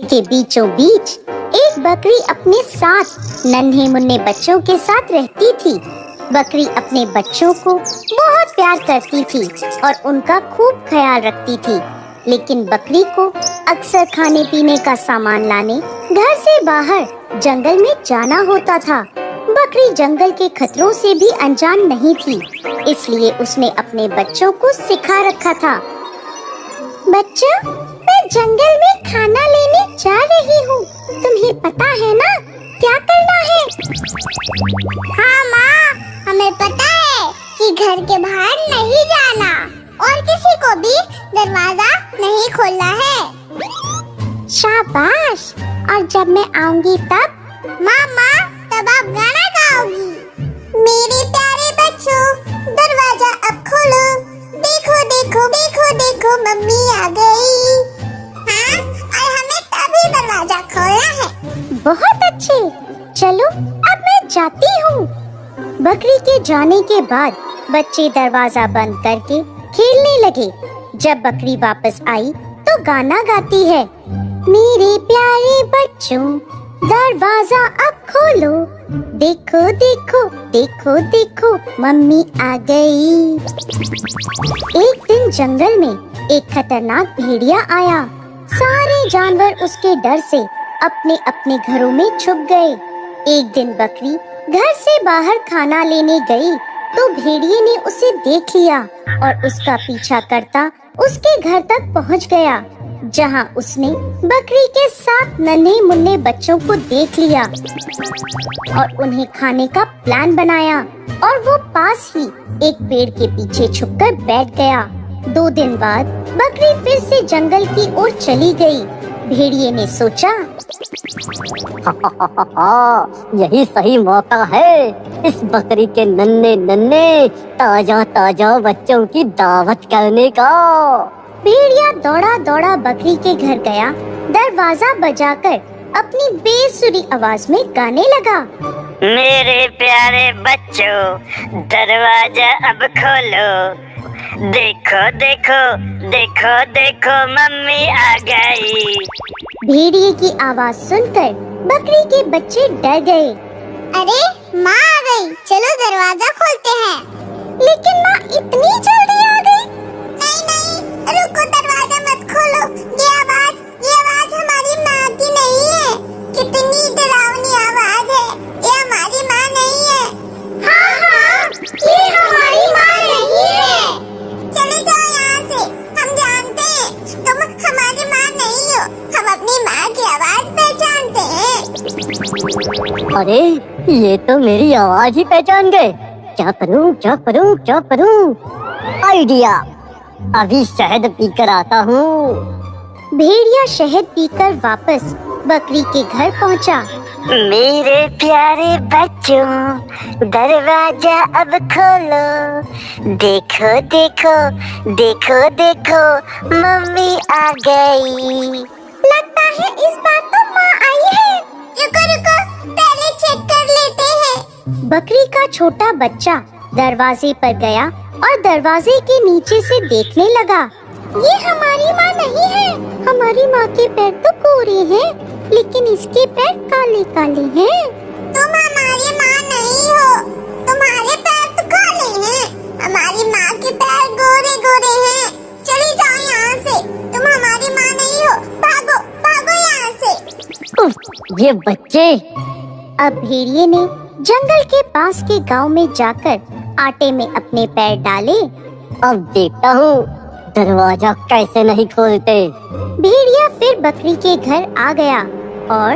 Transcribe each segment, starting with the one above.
के बीचों बीच एक बकरी अपने 7 नन्हे मुन्ने बच्चों के साथ रहती थी। बकरी अपने बच्चों को बहुत प्यार करती थी और उनका खूब ख्याल रखती थी, लेकिन बकरी को अक्सर खाने पीने का सामान लाने घर से बाहर जंगल में जाना होता था। बकरी जंगल के खतरों से भी अनजान नहीं थी, इसलिए उसने अपने बच्चों को सिखा रखा था। बच्चों, मैं जंगल में खाना लेने जा रही हूँ, तुम्हें पता है ना क्या करना है? हाँ माँ, हमें पता है कि घर के बाहर नहीं जाना और किसी को भी दरवाजा नहीं खोलना है। शाबाश, और जब मैं आऊंगी तब? माँ, तब आप गाना गाओगी। मेरे प्यारे बच्चों, दरवाजा अब खोलो, देखो देखो देखो देखो मम्मी आ गई। हाँ, और हमें तभी दरवाजा खोलना है। बहुत अच्छे, चलो अब मैं जाती हूँ। बकरी के जाने के बाद बच्चे दरवाजा बंद करके खेलने लगे। जब बकरी वापस आई तो गाना गाती है, मेरे प्यारे बच्चों दरवाजा अब खोलो, देखो देखो देखो देखो मम्मी आ गई। एक दिन जंगल में एक खतरनाक भेड़िया आया। सारे जानवर उसके डर से अपने अपने घरों में छुप गए। एक दिन बकरी घर से बाहर खाना लेने गई तो भेड़िए ने उसे देख लिया और उसका पीछा करता उसके घर तक पहुंच गया, जहां उसने बकरी के 7 नन्हे मुन्ने बच्चों को देख लिया और उन्हें खाने का प्लान बनाया। और वो पास ही एक पेड़ के पीछे छुपकर बैठ गया। 2 दिन बाद बकरी फिर से जंगल की ओर चली गई। भेड़िए ने सोचा, यही सही मौका है इस बकरी के नन्हे नन्हे ताजा ताजा बच्चों की दावत करने का। भेड़िया दौड़ा दौड़ा बकरी के घर गया। दरवाजा बजाकर अपनी बेसुरी आवाज में गाने लगा, मेरे प्यारे बच्चों दरवाजा अब खोलो, देखो देखो देखो देखो मम्मी आ गई। भेड़िए की आवाज सुनकर बकरी के बच्चे डर गए। अरे माँ आ गई, चलो दरवाजा खोलते हैं। लेकिन माँ इतनी जल्दी आ गई? नहीं, रुको, दरवाजा मत खोलो। ये आवाज हमारी माँ की नहीं है। कितनी डरावनी आवाज है। ये हमारी माँ नहीं है। हाँ, ये हमारी माँ नहीं है। चले जाओ यहाँ से, हम जानते हैं तुम हमारी माँ नहीं हो। हम अपनी माँ की आवाज पहचानते हैं। अरे ये तो मेरी आवाज ही पहचान गए। क्या करूं? आइडिया, अभी शहद पीकर आता हूँ। भेड़िया शहद पीकर वापस बकरी के घर पहुँचा। मेरे प्यारे बच्चों दरवाजा अब खोलो, देखो देखो देखो देखो मम्मी आ गई। लगता है इस बार तो माँ आई है। रुको, पहले चेक कर लेते हैं। बकरी का छोटा बच्चा दरवाजे पर गया और दरवाजे के नीचे से देखने लगा। ये हमारी माँ नहीं है। हमारी माँ के पैर तो गोरे हैं, लेकिन इसके पैर काले काले हैं। तुम हमारी माँ नहीं हो। तुम्हारे पैर तो काले हैं, हमारी माँ के पैर गोरे गोरे हैं। चली जाओ यहाँ से, तुम हमारी माँ नहीं हो। भागो यहाँ से। ये बच्चे। अब भेड़िए ने जंगल के पास के गांव में जाकर आटे में अपने पैर डाले। अब देखता हूँ दरवाजा कैसे नहीं खोलते। भेड़िया फिर बकरी के घर आ गया और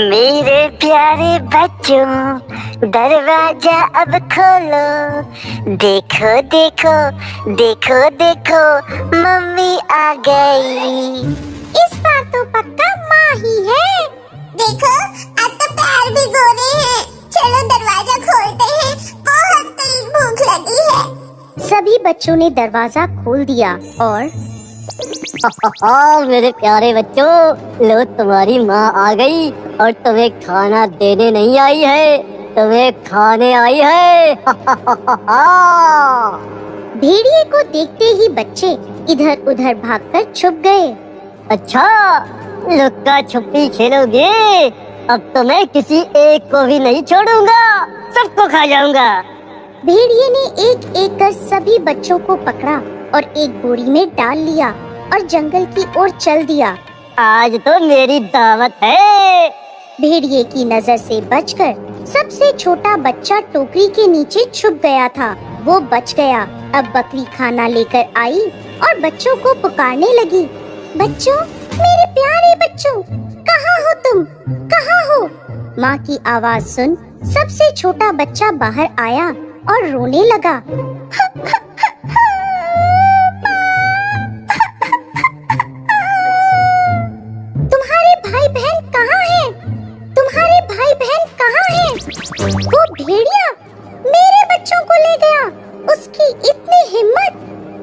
मेरे प्यारे बच्चों दरवाजा अब खोलो, देखो देखो देखो देखो मम्मी आ गई। इस बार तो पक्का माँ ही है। देखो, अब तो पैर भी गोरे हैं। चलो दरवाजा खोलते हैं, बहुत तेज भूख लगी है। सभी बच्चों ने दरवाजा खोल दिया और मेरे प्यारे बच्चों, लो तुम्हारी माँ आ गई और तुम्हें खाना देने नहीं आई है, तुम्हें खाने आई है। भेड़िए को देखते ही बच्चे इधर उधर भागकर छुप गए। अच्छा, लुक्का छुपी खेलोगे? अब तो मैं किसी एक को भी नहीं छोड़ूंगा, सबको खा जाऊंगा। भेड़िए ने एक एक कर सभी बच्चों को पकड़ा और एक बोरी में डाल लिया और जंगल की ओर चल दिया। आज तो मेरी दावत है। भेड़िए की नजर से बचकर सबसे छोटा बच्चा टोकरी के नीचे छुप गया था। वो बच गया। अब बकरी खाना लेकर आई और बच्चों को पुकारने लगी। बच्चों, मेरे प्यारे बच्चों, कहाँ हो तुम? कहाँ हो? माँ की आवाज सुन सबसे छोटा बच्चा बाहर आया और रोने लगा। तुम्हारे भाई बहन कहाँ हैं? तुम्हारे भाई बहन कहाँ हैं? वो भेड़िया मेरे बच्चों को ले गया। उसकी इतनी हिम्मत!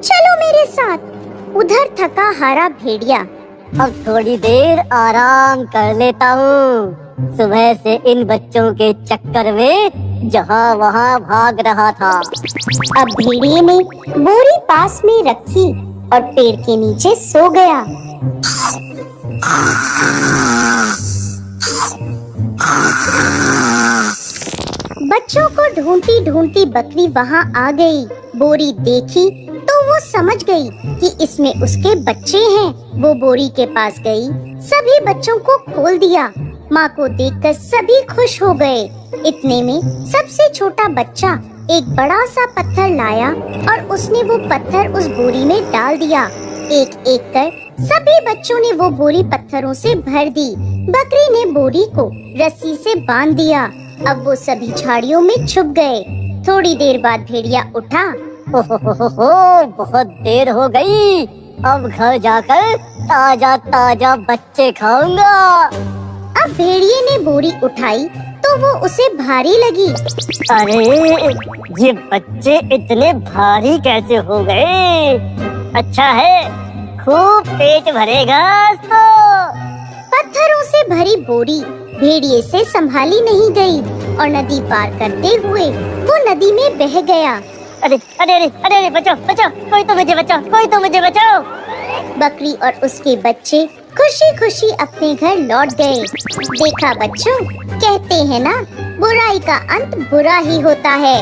चलो मेरे साथ। उधर थका हारा भेड़िया अब थोड़ी देर आराम कर लेता हूँ। सुबह से इन बच्चों के चक्कर में जहाँ वहाँ भाग रहा था। अब भेड़िए ने बोरी पास में रखी और पेड़ के नीचे सो गया। बच्चों को ढूंढती ढूंढती बकरी वहाँ आ गई। बोरी देखी तो वो समझ गई कि इसमें उसके बच्चे हैं। वो बोरी के पास गई, सभी बच्चों को खोल दिया। माँ को देखकर सभी खुश हो गए। इतने में सबसे छोटा बच्चा एक बड़ा सा पत्थर लाया और उसने वो पत्थर उस बोरी में डाल दिया। एक एक कर सभी बच्चों ने वो बोरी पत्थरों से भर दी। बकरी ने बोरी को रस्सी से बांध दिया। अब वो सभी झाड़ियों में छुप गए। थोड़ी देर बाद भेड़िया उठा। हो, बहुत देर हो गई। अब घर जाकर ताजा ताजा बच्चे खाऊंगा। अब भेड़िए ने बोरी उठाई तो वो उसे भारी लगी। अरे, ये बच्चे इतने भारी कैसे हो गए? अच्छा है, खूब पेट भरेगा आज तो। पत्थरों से भरी बोरी भेड़िए से संभाली नहीं गई और नदी पार करते हुए वो नदी में बह गया। अरे अरे अरे अरे अरे, बचाओ बचाओ, कोई तो मुझे बचाओ, कोई तो मुझे बचाओ। बकरी और उसके बच्चे खुशी खुशी अपने घर लौट गए। देखा बच्चों, कहते हैं ना, बुराई का अंत बुरा ही होता है।